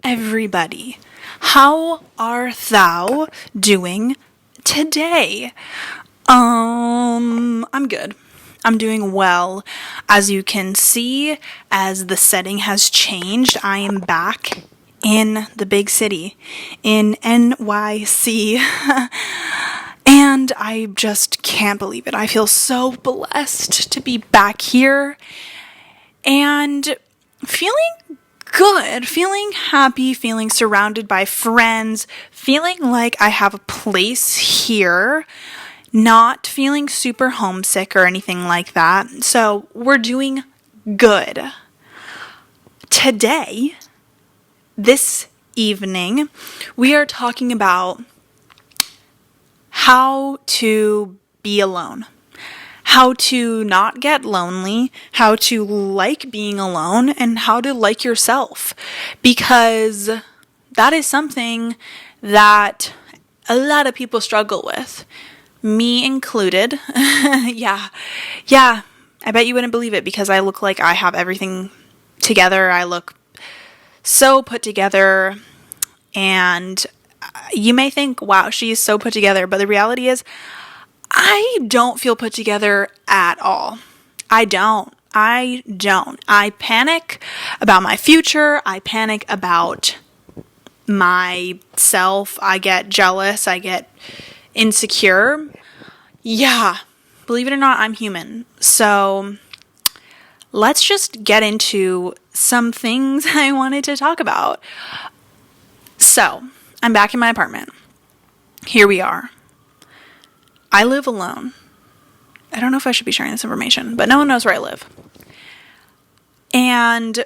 everybody. How art thou doing today? I'm good. I'm doing well. As you can see, as the setting has changed, I am back in the big city, in NYC. And I just can't believe it. I feel so blessed to be back here and feeling good, feeling happy, feeling surrounded by friends, feeling like I have a place here, not feeling super homesick or anything like that. So we're doing good. Today, this evening, we are talking about how to be alone. How to not get lonely, how to like being alone, and how to like yourself. Because that is something that a lot of people struggle with. Me included. Yeah. I bet you wouldn't believe it because I look like I have everything together. I look so put together. And you may think, wow, she's so put together. But the reality is, I don't feel put together at all. I don't. I panic about my future. I panic about myself. I get jealous. I get insecure. Yeah. Believe it or not, I'm human. So let's just get into some things I wanted to talk about. So I'm back in my apartment. Here we are. I live alone. I don't know if I should be sharing this information, but no one knows where I live. And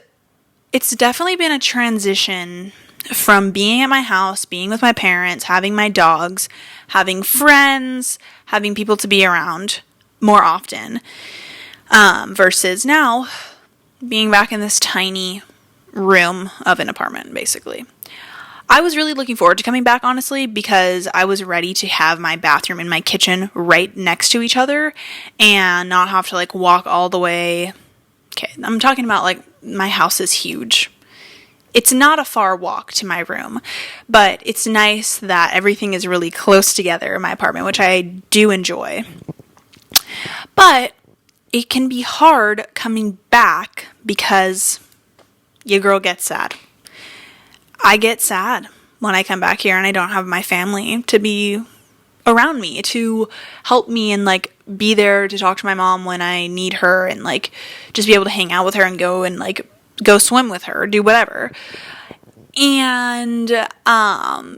it's definitely been a transition from being at my house, being with my parents, having my dogs, having friends, having people to be around more often, versus now being back in this tiny room of an apartment, basically. I was really looking forward to coming back, honestly, because I was ready to have my bathroom and my kitchen right next to each other and not have to, walk all the way. Okay, I'm talking about, my house is huge. It's not a far walk to my room, but it's nice that everything is really close together in my apartment, which I do enjoy. But it can be hard coming back because your girl gets sad. I get sad when I come back here and I don't have my family to be around me, to help me and be there to talk to my mom when I need her and just be able to hang out with her and go swim with her, do whatever. And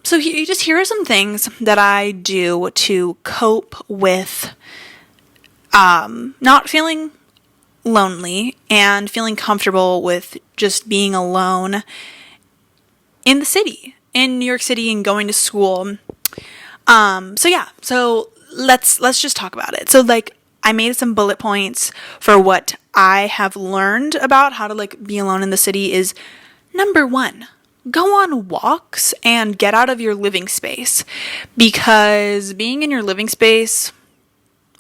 so here are some things that I do to cope with not feeling lonely and feeling comfortable with just being alone in the city, in New York City, and going to school. So let's just talk about it. So I made some bullet points for what I have learned about how to be alone in the city is, number one, go on walks and get out of your living space, because being in your living space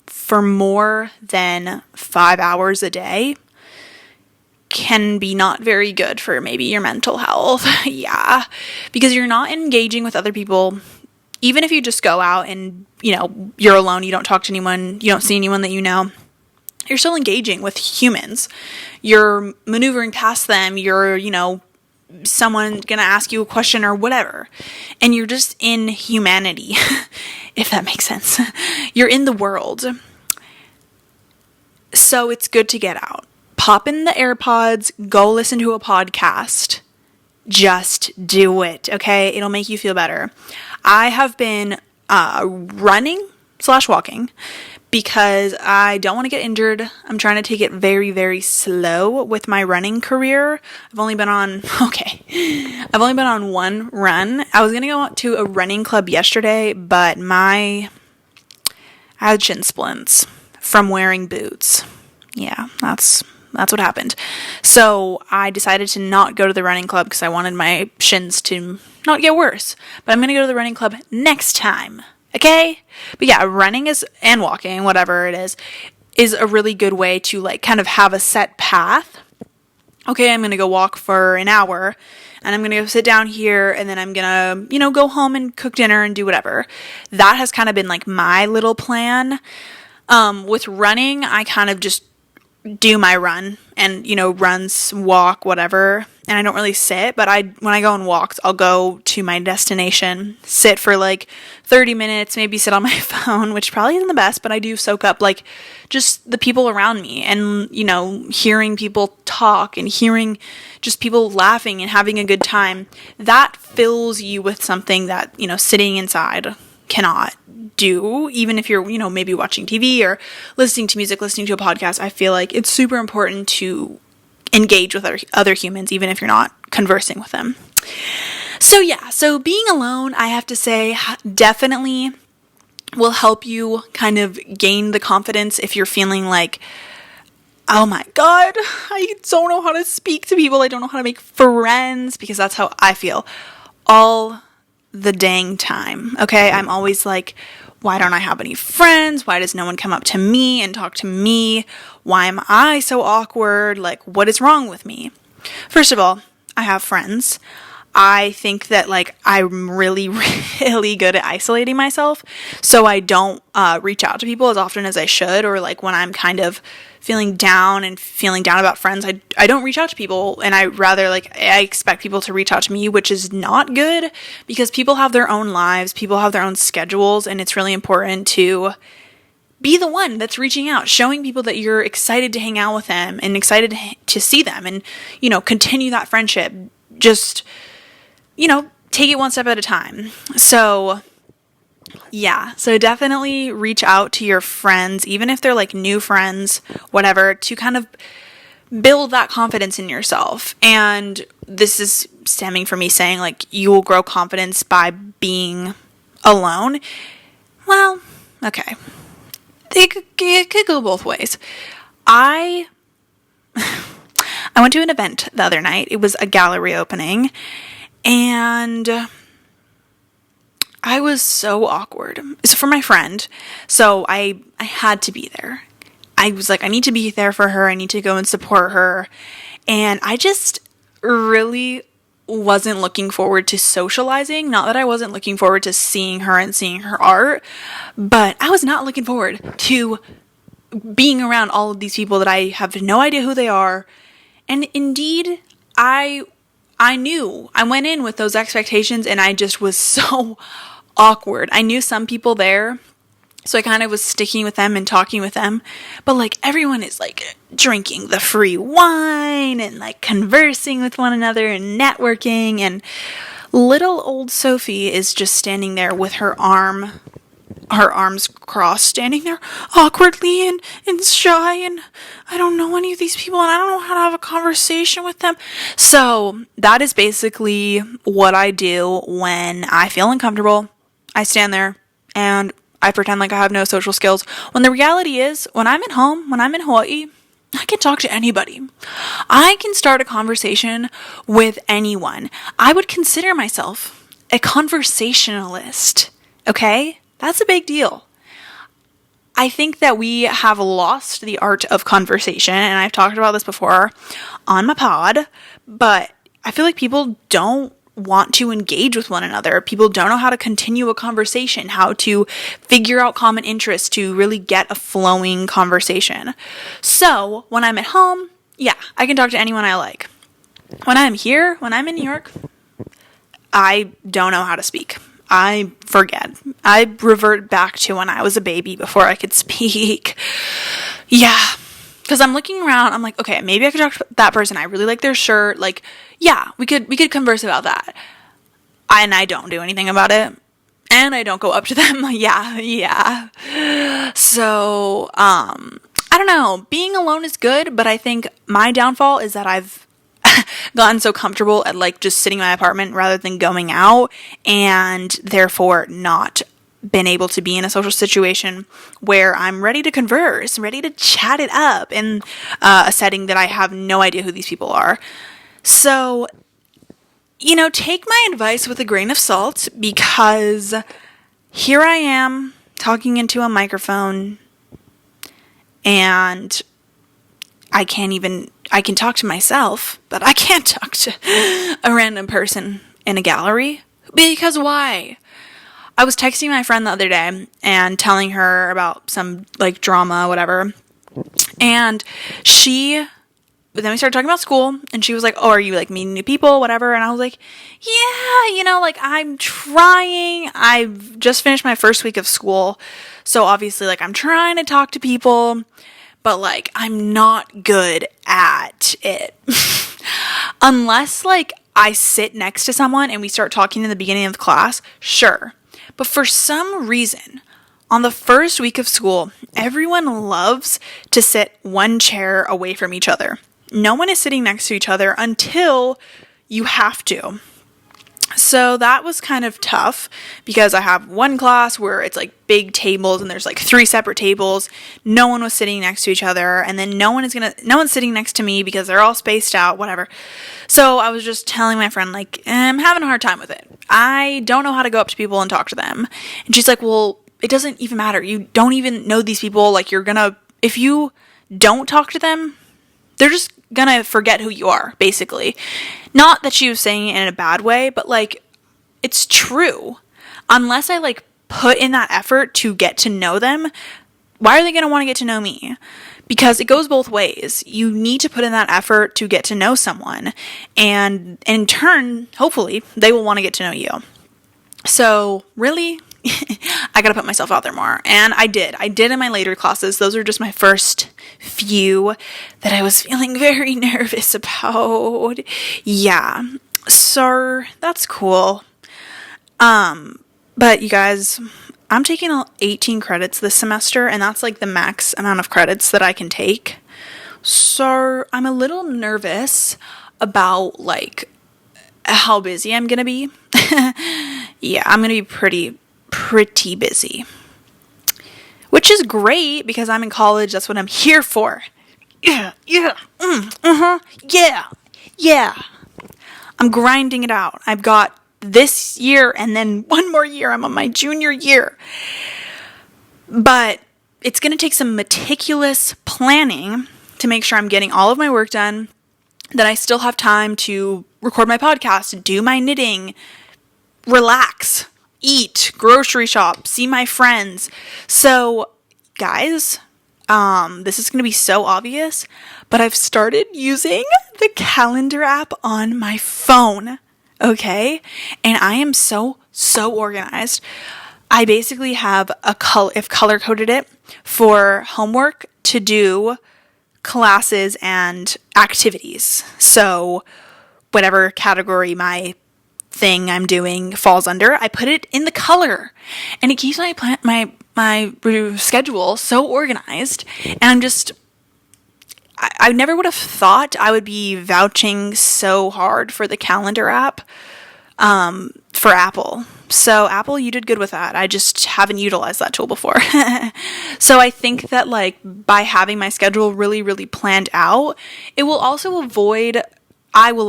for more than 5 hours a day can be not very good for maybe your mental health. Yeah, because you're not engaging with other people. Even if you just go out and, you're alone, you don't talk to anyone, you don't see anyone that you know, you're still engaging with humans. You're maneuvering past them, you're, someone gonna ask you a question or whatever. And you're just in humanity, if that makes sense. You're in the world. So it's good to get out. Pop in the AirPods, go listen to a podcast. Just do it, okay? It'll make you feel better. I have been running/walking because I don't want to get injured. I'm trying to take it very, very slow with my running career. I've only been on one run. I was going to go to a running club yesterday, but I had shin splints from wearing boots. Yeah, that's what happened. So I decided to not go to the running club because I wanted my shins to not get worse. But I'm going to go to the running club next time. Okay? But yeah, running and walking, whatever it is a really good way to kind of have a set path okay, I'm going to go walk for an hour and I'm going to go sit down here and then I'm going to, go home and cook dinner and do whatever. That has kind of been like my little plan. With running, I kind of just do my run and, runs, walk, whatever. And I don't really sit, but when I go on walks, I'll go to my destination, sit for like 30 minutes, maybe sit on my phone, which probably isn't the best, but I do soak up like just the people around me and, hearing people talk and hearing just people laughing and having a good time. That fills you with something that, sitting inside cannot do. Even if you're, maybe watching TV or listening to music, listening to a podcast, I feel like it's super important to engage with other humans, even if you're not conversing with them. So being alone, I have to say, definitely will help you kind of gain the confidence if you're feeling like, oh my God, I don't know how to speak to people. I don't know how to make friends, because that's how I feel all the dang time. Okay. I'm always like, why don't I have any friends? Why does no one come up to me and talk to me? Why am I so awkward? Like, what is wrong with me? First of all, I have friends. I think that like I'm really, really good at isolating myself. So I don't reach out to people as often as I should, or like when I'm kind of feeling down about friends, I don't reach out to people, and I expect people to reach out to me, which is not good because people have their own lives, people have their own schedules, and it's really important to be the one that's reaching out, showing people that you're excited to hang out with them and excited to see them and, continue that friendship. Just, take it one step at a time. So definitely reach out to your friends, even if they're like new friends, whatever, to kind of build that confidence in yourself. And this is stemming from me saying like you will grow confidence by being alone. Well, okay. It could go both ways. I went to an event the other night. It was a gallery opening, and I was so awkward. So for my friend, so I had to be there. I was like, I need to be there for her. I need to go and support her. And I just really wasn't looking forward to socializing. Not that I wasn't looking forward to seeing her and seeing her art, but I was not looking forward to being around all of these people that I have no idea who they are. And indeed, I knew. I went in with those expectations and I just was so awkward. I knew some people there, so I kind of was sticking with them and talking with them. But like everyone is like drinking the free wine and like conversing with one another and networking, and little old Sophie is just standing there with her arms crossed, standing there awkwardly and shy, and I don't know any of these people and I don't know how to have a conversation with them. So that is basically what I do when I feel uncomfortable. I stand there and I pretend like I have no social skills, when the reality is, when I'm at home, when I'm in Hawaii, I can talk to anybody. I can start a conversation with anyone. I would consider myself a conversationalist, okay? That's a big deal. I think that we have lost the art of conversation, and I've talked about this before on my pod, but I feel like people don't want to engage with one another. People don't know how to continue a conversation, how to figure out common interests to really get a flowing conversation. So when I'm at home, I can talk to anyone I like. When I'm here, when I'm in New York, I don't know how to speak. I forget. I revert back to when I was a baby before I could speak. Because I'm looking around, I'm like, okay, maybe I could talk to that person. I really like their shirt. Like, we could converse about that. And I don't do anything about it. And I don't go up to them. So, I don't know. Being alone is good, but I think my downfall is that I've gotten so comfortable at like just sitting in my apartment rather than going out, and therefore not been able to be in a social situation where I'm ready to converse, ready to chat it up in a setting that I have no idea who these people are. So, take my advice with a grain of salt, because here I am talking into a microphone and I I can talk to myself, but I can't talk to a random person in a gallery. Because why? I was texting my friend the other day and telling her about some, like, drama, whatever. And then we started talking about school, and she was like, oh, are you, like, meeting new people, whatever? And I was like, yeah, like, I'm trying. I've just finished my first week of school, so obviously, like, I'm trying to talk to people, but, like, I'm not good at it. Unless, like, I sit next to someone and we start talking in the beginning of the class, sure. But for some reason, on the first week of school, everyone loves to sit one chair away from each other. No one is sitting next to each other until you have to. So that was kind of tough because I have one class where it's like big tables and there's like 3 separate tables. No one was sitting next to each other, and then no one's sitting next to me because they're all spaced out, whatever. So I was just telling my friend, like, I'm having a hard time with it. I don't know how to go up to people and talk to them. And she's like, well, it doesn't even matter. You don't even know these people. Like, if you don't talk to them, they're just gonna forget who you are, basically. Not that she was saying it in a bad way, but, like, it's true. Unless I, like, put in that effort to get to know them, why are they gonna want to get to know me? Because it goes both ways. You need to put in that effort to get to know someone, and in turn, hopefully, they will want to get to know you. So, really, I gotta put myself out there more. And I did in my later classes. Those are just my first few that I was feeling very nervous about. Yeah. So, that's cool. But you guys, I'm taking 18 credits this semester, and that's like the max amount of credits that I can take. So, I'm a little nervous about, like, how busy I'm gonna be. Yeah, I'm gonna be pretty busy, which is great because I'm in college. That's what I'm here for. Yeah, I'm grinding it out. I've got this year and then one more year. I'm on my junior year, but it's going to take some meticulous planning to make sure I'm getting all of my work done, that I still have time to record my podcast, do my knitting, relax, eat, grocery shop, see my friends. So, guys, this is going to be so obvious, but I've started using the calendar app on my phone, okay? And I am so organized. I basically have I've color-coded it for homework, to do, classes, and activities. So, whatever category my thing I'm doing falls under, I put it in the color, and it keeps my schedule so organized. And I never would have thought I would be vouching so hard for the calendar app for Apple. So Apple, you did good with that. I just haven't utilized that tool before. So I think that, like, by having my schedule really planned out, I will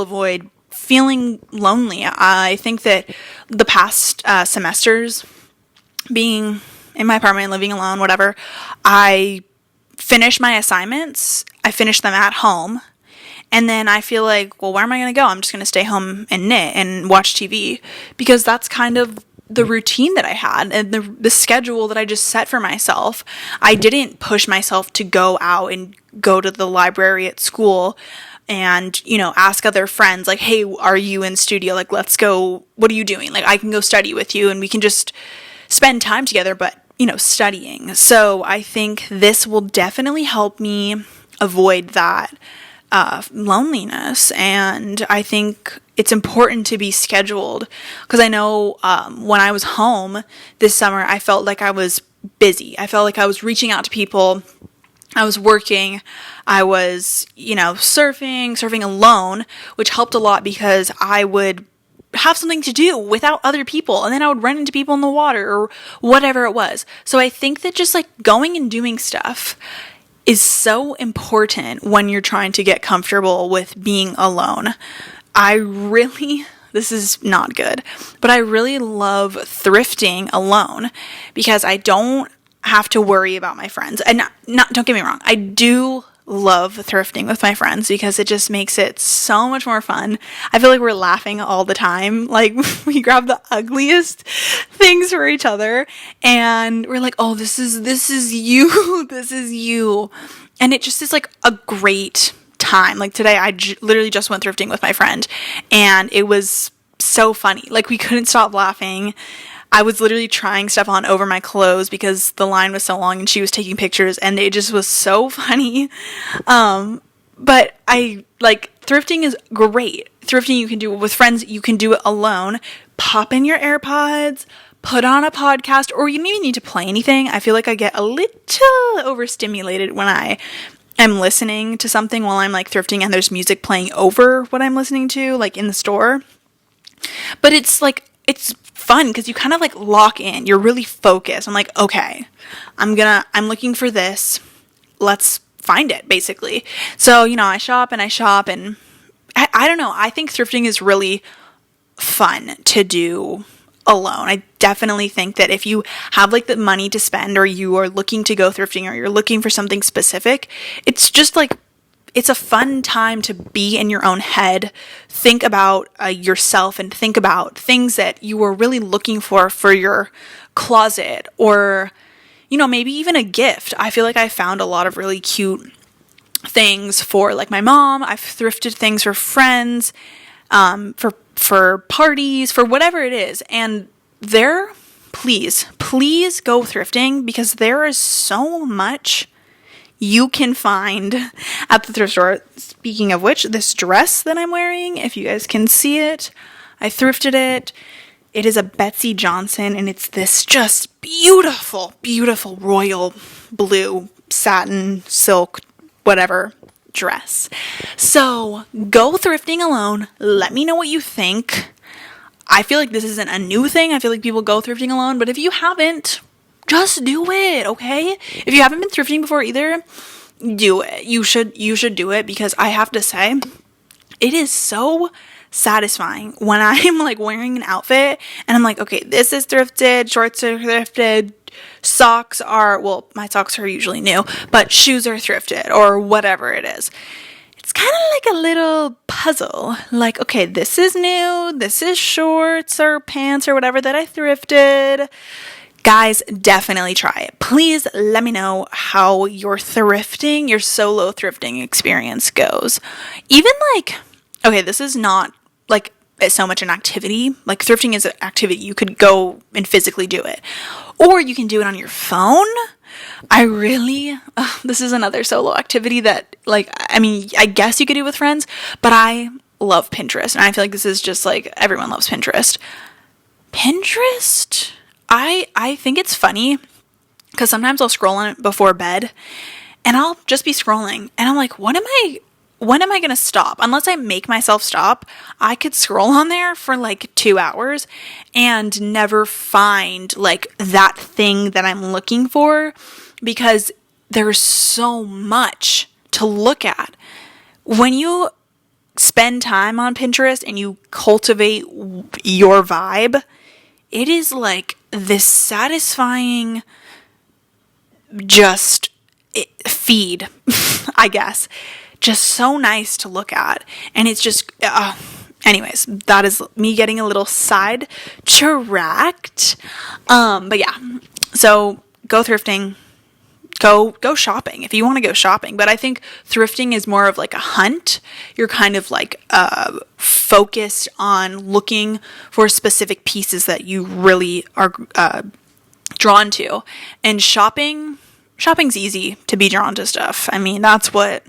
avoid feeling lonely. I think that the past semesters, being in my apartment, living alone, whatever, I finish my assignments, I finish them at home, and then I feel like, well, where am I going to go? I'm just going to stay home and knit and watch TV, because that's kind of the routine that I had and the schedule that I just set for myself. I didn't push myself to go out and go to the library at school and, ask other friends, like, hey, are you in studio? Like, let's go. What are you doing? Like, I can go study with you and we can just spend time together, but, studying. So I think this will definitely help me avoid that loneliness. And I think it's important to be scheduled, because I know when I was home this summer, I felt like I was busy. I felt like I was reaching out to people. I was working, I was, surfing alone, which helped a lot because I would have something to do without other people, and then I would run into people in the water or whatever it was. So I think that just, like, going and doing stuff is so important when you're trying to get comfortable with being alone. This is not good, but I really love thrifting alone because I don't have to worry about my friends. And don't get me wrong, I do love thrifting with my friends because it just makes it so much more fun. I feel like we're laughing all the time. Like, we grab the ugliest things for each other and we're like, oh, this is you. This is you. And it just is like a great time. Like today, I literally just went thrifting with my friend and it was so funny. Like, we couldn't stop laughing. I was literally trying stuff on over my clothes because the line was so long and she was taking pictures and it just was so funny. But I like thrifting is great. Thrifting you can do it with friends, you can do it alone. Pop in your AirPods, put on a podcast, or you don't even need to play anything. I feel like I get a little overstimulated when I am listening to something while I'm like thrifting and there's music playing over what I'm listening to, like in the store. But it's like, it's fun because you kind of like lock in. You're really focused. I'm like, okay, I'm looking for this. Let's find it, basically. So, I shop and I don't know. I think thrifting is really fun to do alone. I definitely think that if you have like the money to spend or you are looking to go thrifting or you're looking for something specific, it's just like, it's a fun time to be in your own head, think about yourself and think about things that you were really looking for your closet or, maybe even a gift. I feel like I found a lot of really cute things for like my mom. I've thrifted things for friends, for parties, for whatever it is. And please go thrifting because there is so much you can find at the thrift store. Speaking of which, this dress that I'm wearing, if you guys can see it, I thrifted it. It is a Betsey Johnson, and it's this just beautiful, beautiful royal blue satin, silk, whatever dress. So go thrifting alone. Let me know what you think. I feel like this isn't a new thing. I feel like people go thrifting alone, but if you haven't, just do it, okay? If you haven't been thrifting before either, do it. You should do it because I have to say, it is so satisfying when I'm like wearing an outfit and I'm like, okay, this is thrifted, shorts are thrifted, my socks are usually new, but shoes are thrifted or whatever it is. It's kind of like a little puzzle. Like, okay, this is new, this is shorts or pants or whatever that I thrifted. Guys, definitely try it. Please let me know how your solo thrifting experience goes. Even like, okay, this is not like so much an activity. Like thrifting is an activity. You could go and physically do it. Or you can do it on your phone. This is another solo activity that I guess you could do with friends, but I love Pinterest. And I feel like this is just like, everyone loves Pinterest. Pinterest? I think it's funny because sometimes I'll scroll on it before bed and I'll just be scrolling and I'm like, when am I going to stop? Unless I make myself stop, I could scroll on there for like 2 hours and never find like that thing that I'm looking for because there's so much to look at. When you spend time on Pinterest and you cultivate your vibe, it is like this satisfying feed, I guess. Just so nice to look at. And it's just, anyways, that is me getting a little sidetracked. But yeah, so go thrifting. Go shopping if you want to go shopping. But I think thrifting is more of like a hunt. You're kind of like focused on looking for specific pieces that you really are drawn to. And shopping's easy to be drawn to stuff. I mean, that's what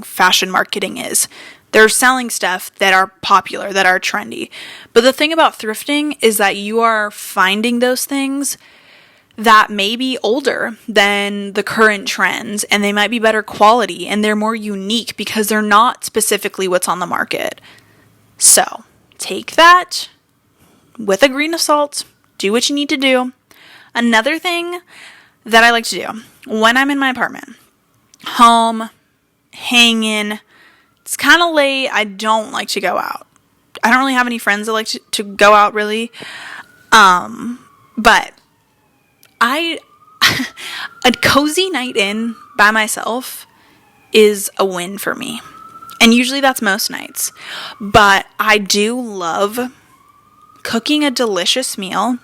fashion marketing is. They're selling stuff that are popular, that are trendy. But the thing about thrifting is that you are finding those things that may be older than the current trends and they might be better quality and they're more unique because they're not specifically what's on the market. So take that with a grain of salt, do what you need to do. Another thing that I like to do when I'm in my apartment, home, hanging, it's kind of late, I don't like to go out. I don't really have any friends that like to go out really. But a cozy night in by myself is a win for me. And usually that's most nights. But I do love cooking a delicious meal,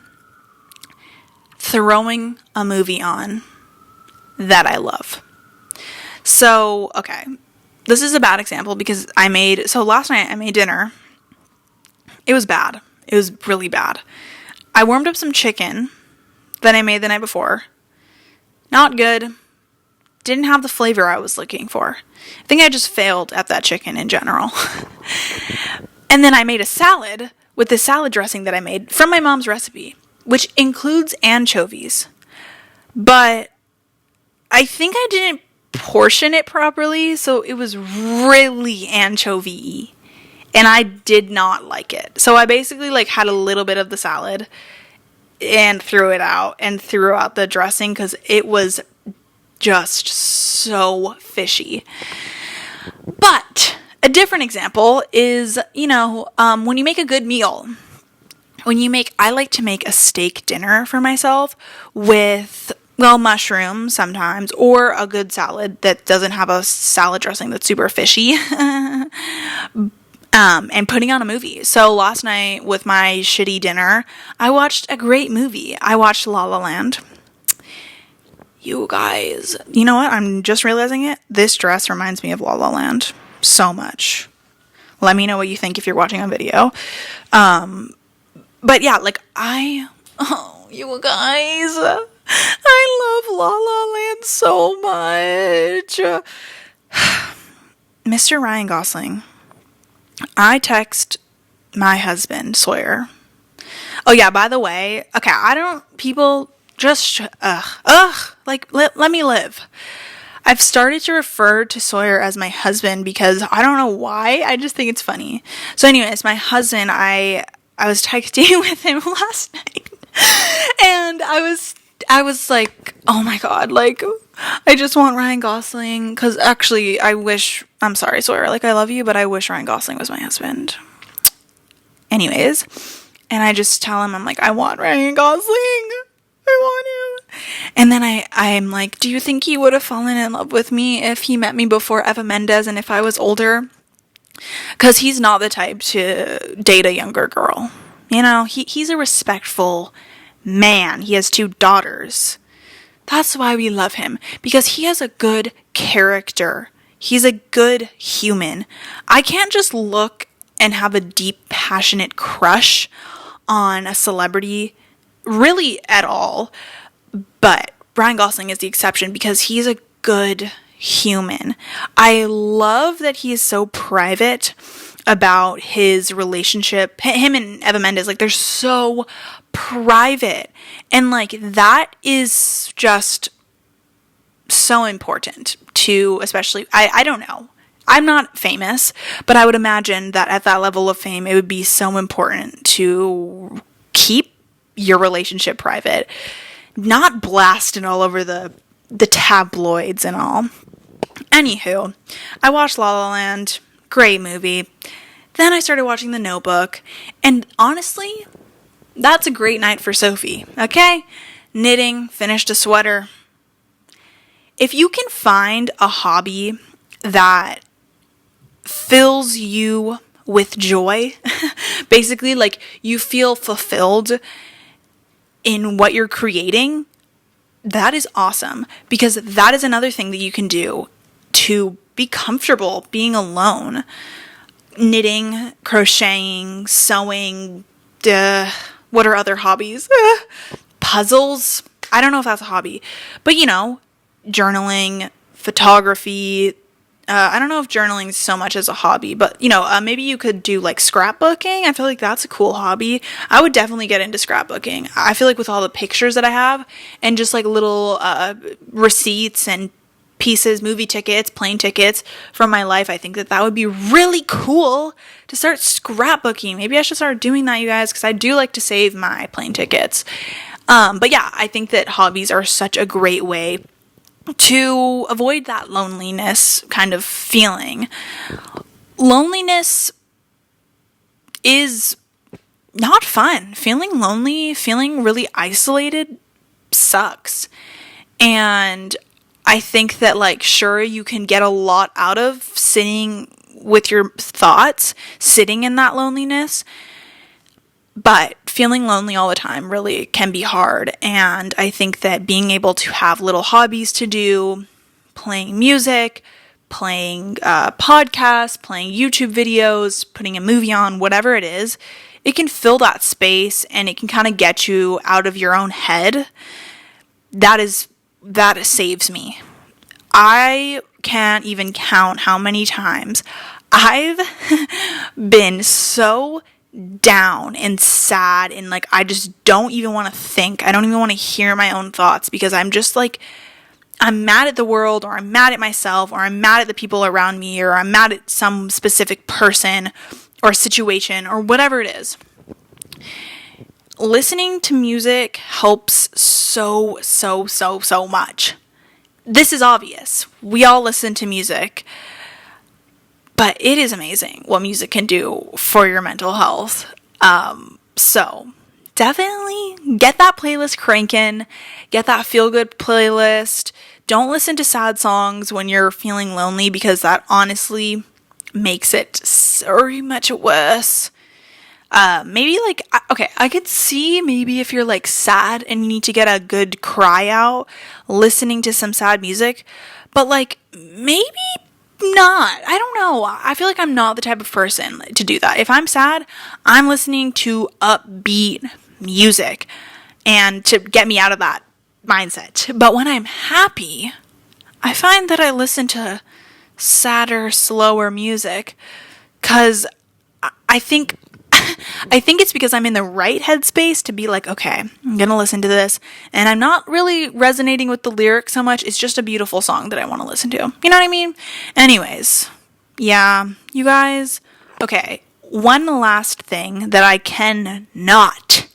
throwing a movie on that I love. So, okay. This is a bad example because last night I made dinner. It was bad. It was really bad. I warmed up some chicken that I made the night before. Not good. Didn't have the flavor I was looking for. I think I just failed at that chicken in general. And then I made a salad with the salad dressing that I made from my mom's recipe, which includes anchovies. But I think I didn't portion it properly, so it was really anchovy-y. And I did not like it. So I basically had a little bit of the salad and threw it out and threw out the dressing because it was just so fishy. But a different example is, when you make a good meal, I like to make a steak dinner for myself with, mushrooms sometimes, or a good salad that doesn't have a salad dressing that's super fishy, and putting on a movie. So last night with my shitty dinner, I watched a great movie. I watched La La Land. You guys, you know what? I'm just realizing it. This dress reminds me of La La Land so much. Let me know what you think if you're watching a video. But yeah, you guys, I love La La Land so much. Mr. Ryan Gosling. I text my husband, Sawyer. Oh yeah, by the way, okay, let me live. I've started to refer to Sawyer as my husband because I don't know why, I just think it's funny. So anyways, my husband, I was texting with him last night, and I was like, oh my god, I just want Ryan Gosling, because actually, I'm sorry, Sawyer, I love you, but I wish Ryan Gosling was my husband. Anyways, and I just tell him, I'm like, I want Ryan Gosling. I want him. And then I'm like, do you think he would have fallen in love with me if he met me before Eva Mendes and if I was older? Because he's not the type to date a younger girl. He's a respectful man. He has 2 daughters. That's why we love him. Because he has a good character. He's a good human. I can't just look and have a deep, passionate crush on a celebrity really at all. But Ryan Gosling is the exception because he's a good human. I love that he is so private about his relationship. Him and Eva Mendes, they're so private. And that is just so important to, especially, I don't know. I'm not famous, but I would imagine that at that level of fame, it would be so important to keep your relationship private, not blasted all over the tabloids and all. Anywho, I watched La La Land, great movie. Then I started watching The Notebook, and honestly, that's a great night for Sophie, okay? Knitting, finished a sweater. If you can find a hobby that fills you with joy, basically, you feel fulfilled in what you're creating, that is awesome, because that is another thing that you can do to be comfortable being alone. Knitting, crocheting, sewing, what are other hobbies? Puzzles. I don't know if that's a hobby, but journaling, photography. I don't know if journaling is so much as a hobby, but maybe you could do scrapbooking. I feel like that's a cool hobby. I would definitely get into scrapbooking. I feel like with all the pictures that I have and just little receipts and pieces, movie tickets, plane tickets from my life, I think that would be really cool to start scrapbooking. Maybe I should start doing that, you guys, because I do like to save my plane tickets. But yeah, I think that hobbies are such a great way to avoid that loneliness kind of feeling. Loneliness is not fun. Feeling lonely, feeling really isolated sucks. And I think that, like, sure, you can get a lot out of sitting with your thoughts, sitting in that loneliness, but feeling lonely all the time really can be hard. And I think that being able to have little hobbies to do, playing music, playing podcasts, playing YouTube videos, putting a movie on, whatever it is, it can fill that space and it can kind of get you out of your own head. That saves me. I can't even count how many times I've been so down and sad and like I just don't even want to think. I don't even want to hear my own thoughts because I'm just like, I'm mad at the world, or I'm mad at myself, or I'm mad at the people around me, or I'm mad at some specific person or situation or whatever it is. Listening to music helps so much. This is obvious. We all listen to music. But it is amazing what music can do for your mental health. So definitely get that playlist cranking. Get that feel-good playlist. Don't listen to sad songs when you're feeling lonely because that honestly makes it so much worse. Maybe like, okay, I could see maybe if you're like sad and you need to get a good cry out, listening to some sad music, but like maybe not. I don't know. I feel like I'm not the type of person to do that. If I'm sad, I'm listening to upbeat music and to get me out of that mindset. But when I'm happy, I find that I listen to sadder, slower music because I think it's because I'm in the right headspace to be like, okay, I'm going to listen to this. And I'm not really resonating with the lyrics so much. It's just a beautiful song that I want to listen to. You know what I mean? Anyways, yeah, you guys. Okay, one last thing that I cannot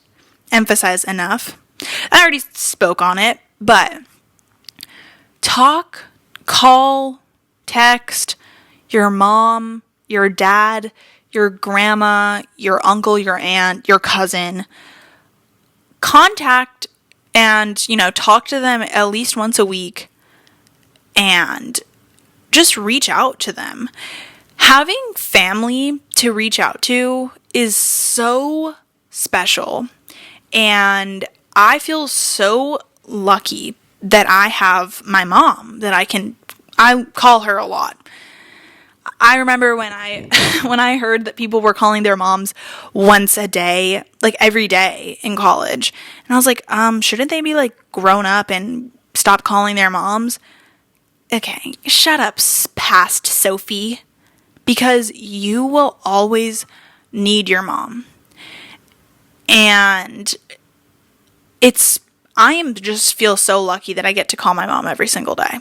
emphasize enough. I already spoke on it, but talk, call, text your mom, your dad, your grandma, your uncle, your aunt, your cousin. Contact and, talk to them at least once a week and just reach out to them. Having family to reach out to is so special. And I feel so lucky that I have my mom that I call her a lot. I remember when I heard that people were calling their moms once a day, like every day in college. And I was like, shouldn't they be like grown up and stop calling their moms? Okay, shut up, past Sophie. Because you will always need your mom. And I just feel so lucky that I get to call my mom every single day.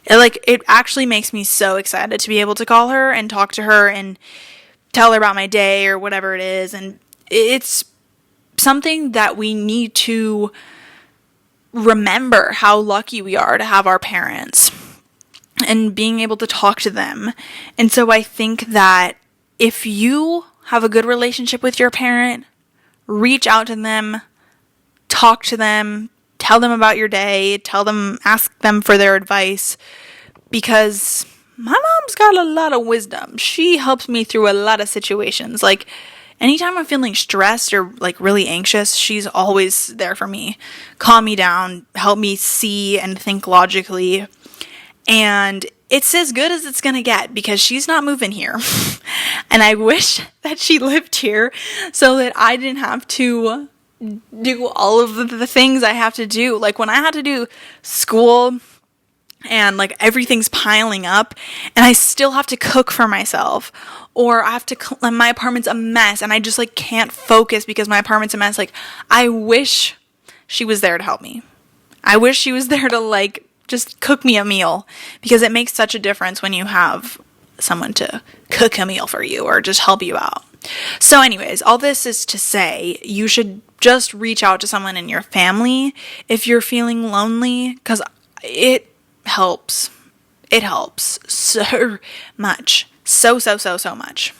It actually makes me so excited to be able to call her and talk to her and tell her about my day or whatever it is. And it's something that we need to remember how lucky we are to have our parents and being able to talk to them. And so I think that if you have a good relationship with your parent, reach out to them, talk to them, tell them about your day, ask them for their advice, because my mom's got a lot of wisdom. She helps me through a lot of situations. Like, anytime I'm feeling stressed or, like, really anxious, she's always there for me. Calm me down, help me see and think logically. And it's as good as it's gonna get because she's not moving here. And I wish that she lived here so that I didn't have to do all of the things I have to do. Like when I had to do school and like everything's piling up and I still have to cook for myself, or I have to my apartment's a mess and I just like can't focus because my apartment's a mess. Like, I wish she was there to help me. I wish she was there to like just cook me a meal, because it makes such a difference when you have someone to cook a meal for you or just help you out. So anyways, all this is to say you should just reach out to someone in your family if you're feeling lonely, because it helps. It helps so much. So much.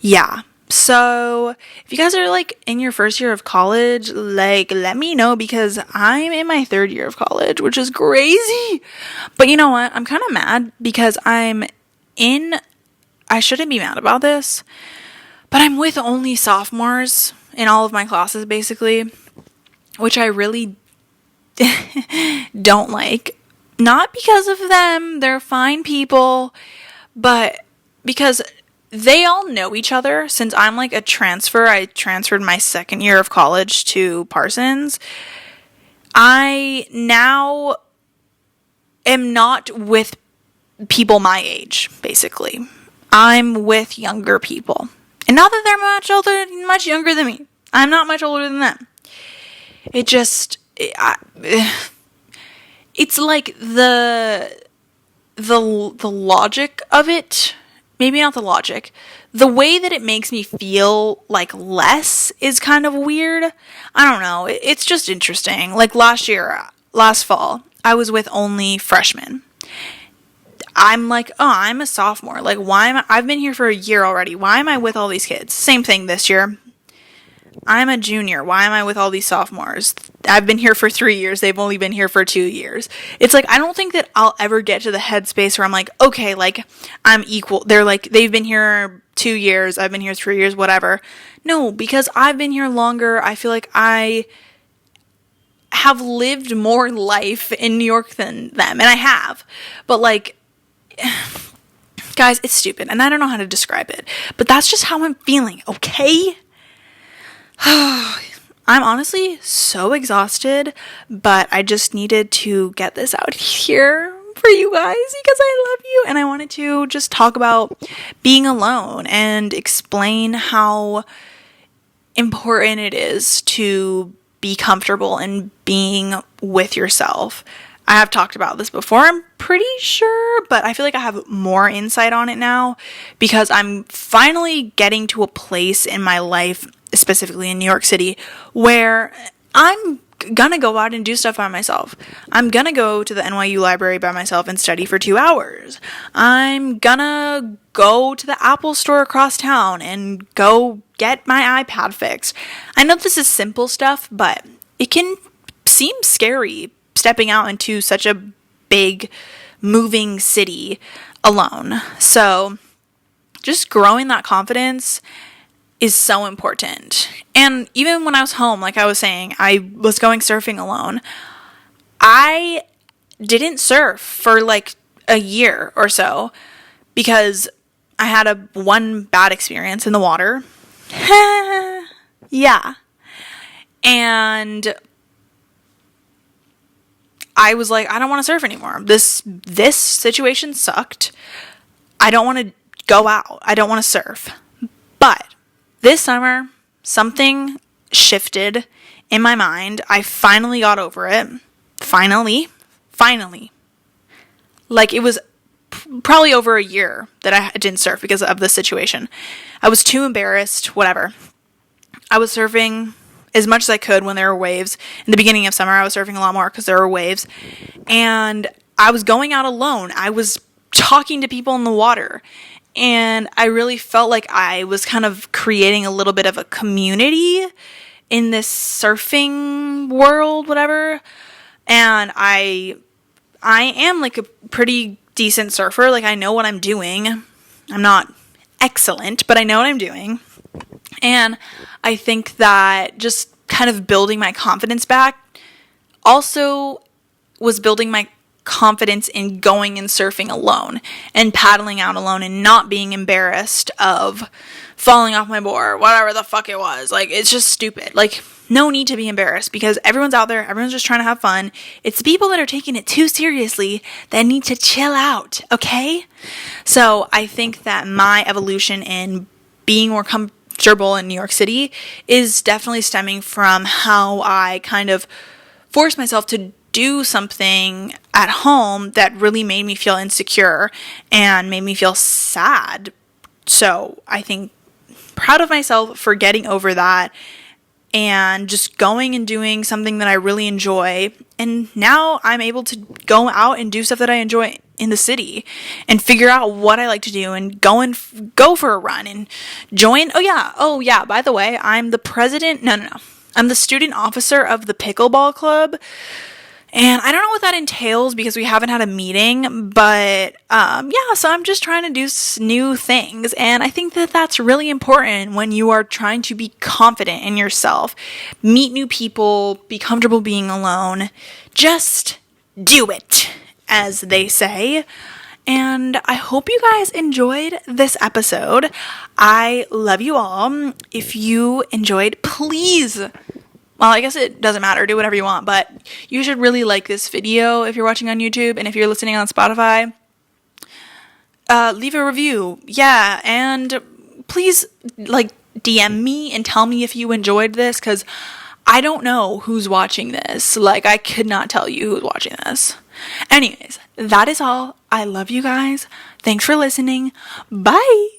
Yeah. So if you guys are like in your first year of college, like let me know because I'm in my third year of college, which is crazy. But you know what? I'm kind of mad because I shouldn't be mad about this, but I'm with only sophomores in all of my classes basically, which I really don't like. Not because of them, they're fine people, but because they all know each other. Since I'm like a transfer, I transferred my second year of college to Parsons. I now am not with people my age, basically. I'm with younger people. And not that they're much younger than me. I'm not much older than them. It just, it's like the logic of it, maybe not the logic, the way that it makes me feel like less is kind of weird. I don't know. It's just interesting. Like last fall, I was with only freshmen. I'm like, oh, I'm a sophomore. Like, I've been here for a year already. Why am I with all these kids? Same thing this year. I'm a junior. Why am I with all these sophomores? I've been here for 3 years. They've only been here for 2 years. It's like, I don't think that I'll ever get to the headspace where I'm like, okay, like, I'm equal. They're like, they've been here 2 years. I've been here 3 years, whatever. No, because I've been here longer. I feel like I have lived more life in New York than them. And I have. But like, guys, it's stupid. And I don't know how to describe it. But that's just how I'm feeling, okay? I'm honestly so exhausted, but I just needed to get this out here for you guys because I love you and I wanted to just talk about being alone and explain how important it is to be comfortable in being with yourself. I have talked about this before, I'm pretty sure, but I feel like I have more insight on it now because I'm finally getting to a place in my life, specifically in New York City, where I'm gonna go out and do stuff by myself. I'm gonna go to the NYU library by myself and study for 2 hours. I'm gonna go to the Apple store across town and go get my iPad fixed. I know this is simple stuff, but it can seem scary stepping out into such a big moving city alone. So just growing that confidence is so important. And even when I was home, like I was saying, I was going surfing alone. I didn't surf for like a year or so because I had one bad experience in the water. Yeah. And I was like, I don't want to surf anymore. This situation sucked. I don't want to go out. I don't want to surf. But this summer, something shifted in my mind. I finally got over it. Finally. Like, it was probably over a year that I didn't surf because of the situation. I was too embarrassed, whatever. I was surfing as much as I could when there were waves. In the beginning of summer, I was surfing a lot more because there were waves. And I was going out alone. I was talking to people in the water. And I really felt like I was kind of creating a little bit of a community in this surfing world, whatever. And I am like a pretty decent surfer. Like, I know what I'm doing. I'm not excellent, but I know what I'm doing. And I think that just kind of building my confidence back also was building my confidence in going and surfing alone and paddling out alone and not being embarrassed of falling off my board, whatever the fuck it was. Like, it's just stupid. Like, no need to be embarrassed because everyone's out there. Everyone's just trying to have fun. It's the people that are taking it too seriously that need to chill out, okay? So I think that my evolution in being more comfortable in New York City is definitely stemming from how I kind of forced myself to do something at home that really made me feel insecure and made me feel sad. So I think proud of myself for getting over that and just going and doing something that I really enjoy and now I'm able to go out and do stuff that I enjoy in the city and figure out what I like to do and go for a run and join. Oh yeah, by the way, I'm the president. No. I'm the student officer of the pickleball club. And I don't know what that entails because we haven't had a meeting, but yeah, so I'm just trying to do new things. And I think that that's really important when you are trying to be confident in yourself, meet new people, be comfortable being alone. Just do it, as they say. And I hope you guys enjoyed this episode. I love you all. If you enjoyed, please, well, I guess it doesn't matter. Do whatever you want, but you should really like this video if you're watching on YouTube, and if you're listening on Spotify, leave a review. Yeah, and please, like, DM me and tell me if you enjoyed this, because I don't know who's watching this. Like, I could not tell you who's watching this. Anyways, that is all. I love you guys. Thanks for listening. Bye!